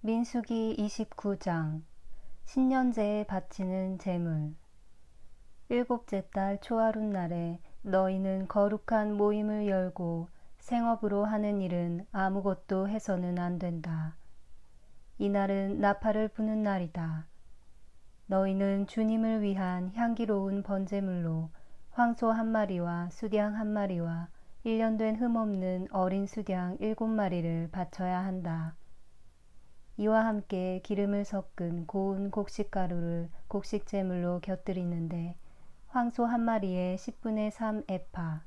민수기 29장 신년제에 바치는 제물. 일곱째 달 초하룻날에 너희는 거룩한 모임을 열고 생업으로 하는 일은 아무것도 해서는 안 된다. 이날은 나팔을 부는 날이다. 너희는 주님을 위한 향기로운 번제물로 황소 1마리와 수양 1마리와 1년 된 흠없는 어린 수양 7마리를 바쳐야 한다. 이와 함께 기름을 섞은 고운 곡식가루를 곡식제물로 곁들이는데 황소 1마리에 10분의 3 에파,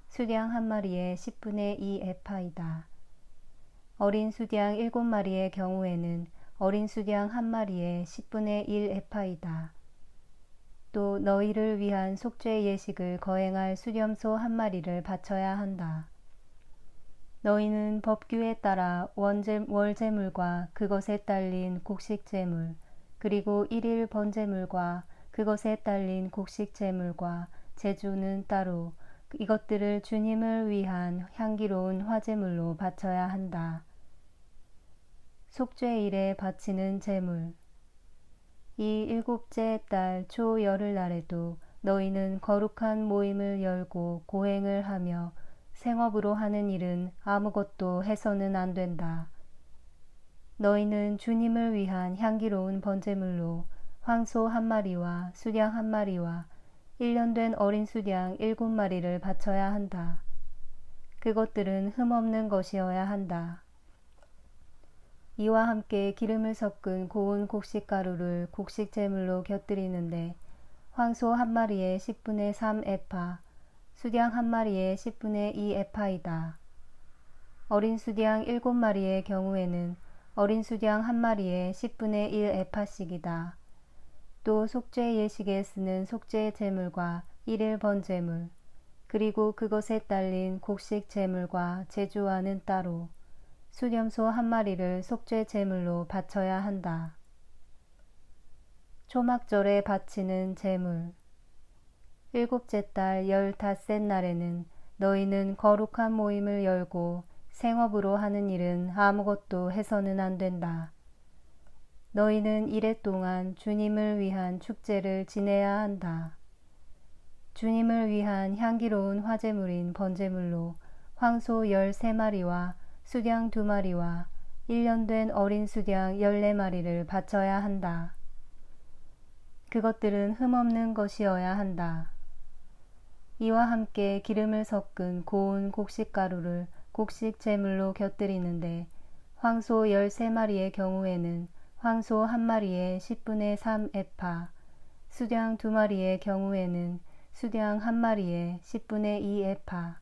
수양 1마리에 10분의 2 에파이다. 어린 수양 7마리의 경우에는 어린 수양 1마리에 10분의 1 에파이다. 또 너희를 위한 속죄 예식을 거행할 수렴소 1마리를 바쳐야 한다. 너희는 법규에 따라 월제물과 그것에 딸린 곡식제물, 그리고 1일 번제물과 그것에 딸린 곡식제물과 제주는 따로 이것들을 주님을 위한 향기로운 화제물로 바쳐야 한다. 속죄일에 바치는 제물. 이 일곱째 달 초열흘날에도 너희는 거룩한 모임을 열고 고행을 하며 생업으로 하는 일은 아무것도 해서는 안 된다. 너희는 주님을 위한 향기로운 번제물로 황소 1마리와 수양 1마리와 1년 된 어린 수양 7마리를 바쳐야 한다. 그것들은 흠없는 것이어야 한다. 이와 함께 기름을 섞은 고운 곡식가루를 곡식제물로 곁들이는데 황소 1마리에 10분의 3 에파, 수양 1마리에 10분의 2 에파이다. 어린 수양 7마리의 경우에는 어린 수양 1마리에 10분의 1 에파씩이다. 또 속죄 예식에 쓰는 속죄 제물과 1일 번제물, 그리고 그것에 딸린 곡식 제물과 제주와는 따로 수렴소 1마리를 속죄 제물로 바쳐야 한다. 초막절에 바치는 제물. 일곱째 달 15셋 날에는 너희는 거룩한 모임을 열고 생업으로 하는 일은 아무것도 해서는 안 된다. 너희는 이래 동안 주님을 위한 축제를 지내야 한다. 주님을 위한 향기로운 화제물인 번제물로 황소 13마리와 수양 2마리와 1년 된 어린 수양 14마리를 바쳐야 한다. 그것들은 흠없는 것이어야 한다. 이와 함께 기름을 섞은 고운 곡식가루를 곡식제물로 곁들이는데 황소 13마리의 경우에는 황소 1마리에 10분의 3 에파, 수양 2마리의 경우에는 수양 1마리에 10분의 2 에파,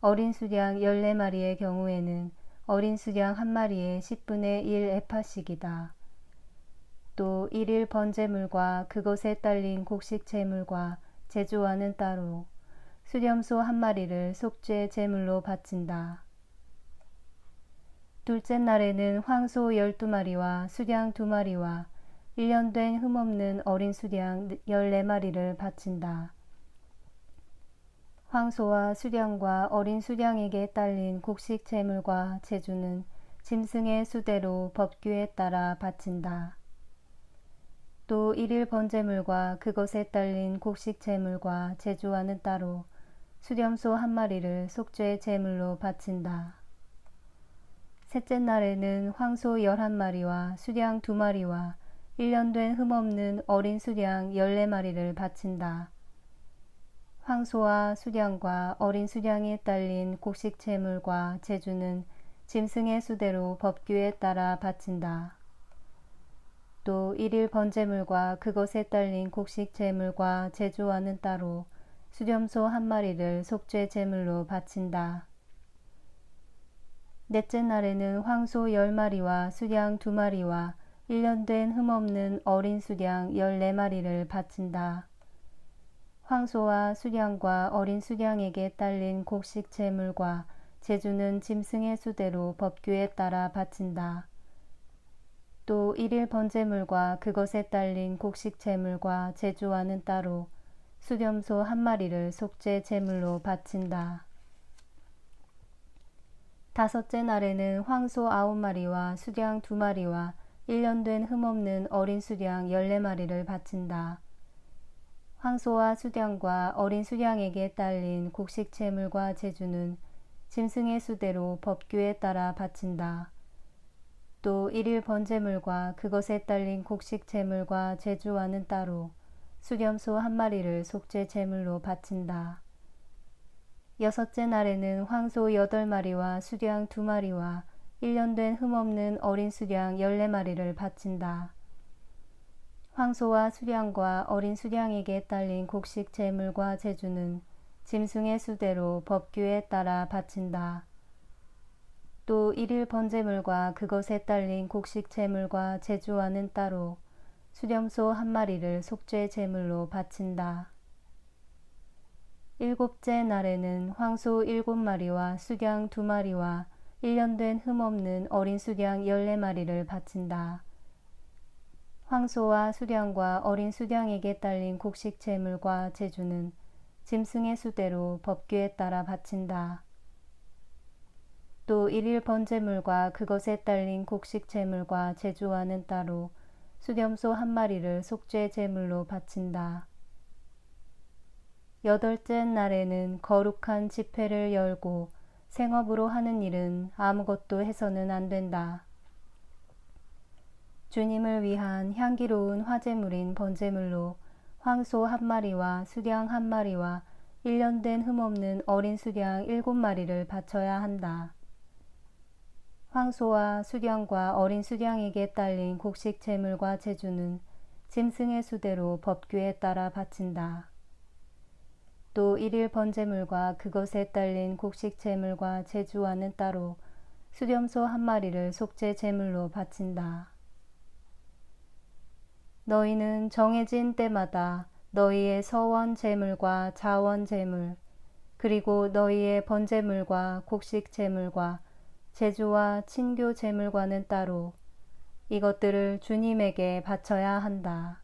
어린 수양 14마리의 경우에는 어린 수양 1마리에 10분의 1 에파씩이다. 또 1일 번제물과 그것에 딸린 곡식제물과 제주와는 따로 수렴소 1마리를 속죄 제물로 바친다. 둘째 날에는 황소 12마리와 수양 2마리와 1년 된 흠없는 어린 수양 14마리를 바친다. 황소와 수양과 어린 수양에게 딸린 곡식 제물과 제주는 짐승의 수대로 법규에 따라 바친다. 또 1일 번제물과 그것에 딸린 곡식 제물과 제주와는 따로 수렴소 1마리를 속죄 제물로 바친다. 셋째 날에는 황소 11마리와 수양 2마리와 1년 된 흠없는 어린 수양 14마리를 바친다. 황소와 수양과 어린 수양에 딸린 곡식 제물과 제주는 짐승의 수대로 법규에 따라 바친다. 또 1일 번제물과 그것에 딸린 곡식 제물과 제주와는 따로 수렴소 1마리를 속죄 제물로 바친다. 넷째 날에는 황소 10마리와 수양 2마리와 1년 된 흠없는 어린 수양 14마리를 바친다. 황소와 수양과 어린 수양에게 딸린 곡식 제물과 제주는 짐승의 수대로 법규에 따라 바친다. 또 1일 번제물과 그것에 딸린 곡식 제물과 제주와는 따로 수렴소 1마리를 속죄 제물로 바친다. 5째 날에는 황소 9마리와 수량 2마리와 1년 된 흠없는 어린 수량 14마리를 바친다. 황소와 수량과 어린 수량에게 딸린 곡식 제물과 제주는 짐승의 수대로 법규에 따라 바친다. 또 1일 번제물과 그것에 딸린 곡식 제물과 제주와는 따로 수렴소 1마리를 속죄 제물로 바친다. 6째 날에는 황소 8마리와 수량 2마리와 1년 된 흠없는 어린 수량 14마리를 바친다. 황소와 수량과 어린 수량에게 딸린 곡식 제물과 제주는 짐승의 수대로 법규에 따라 바친다. 또 1일 번제물과 그것에 딸린 곡식 제물과 제주와는 따로 수렴소 1마리를 속죄 제물로 바친다. 7째 날에는 황소 7마리와 수량 2마리와 1년 된 흠없는 어린 수량 14마리를 바친다. 황소와 수량과 어린 수량에게 딸린 곡식 제물과 제주는 짐승의 수대로 법규에 따라 바친다. 또 1일 번제물과 그것에 딸린 곡식 제물과 제주와는 따로 수렴소 1마리를 속죄 제물로 바친다. 8째 날에는 거룩한 집회를 열고 생업으로 하는 일은 아무것도 해서는 안 된다. 주님을 위한 향기로운 화제물인 번제물로 황소 1마리와 수량 1마리와 1년 된 흠없는 어린 수량 7마리를 바쳐야 한다. 황소와 수량과 어린 수량에게 딸린 곡식 제물과 제주는 짐승의 수대로 법규에 따라 바친다. 또 1일 번제물과 그것에 딸린 곡식 제물과 제주와는 따로 수렴소 1마리를 속죄 제물로 바친다. 너희는 정해진 때마다 너희의 서원 제물과 자원 제물 그리고 너희의 번제물과 곡식 제물과 제주와 친교 제물과는 따로 이것들을 주님에게 바쳐야 한다.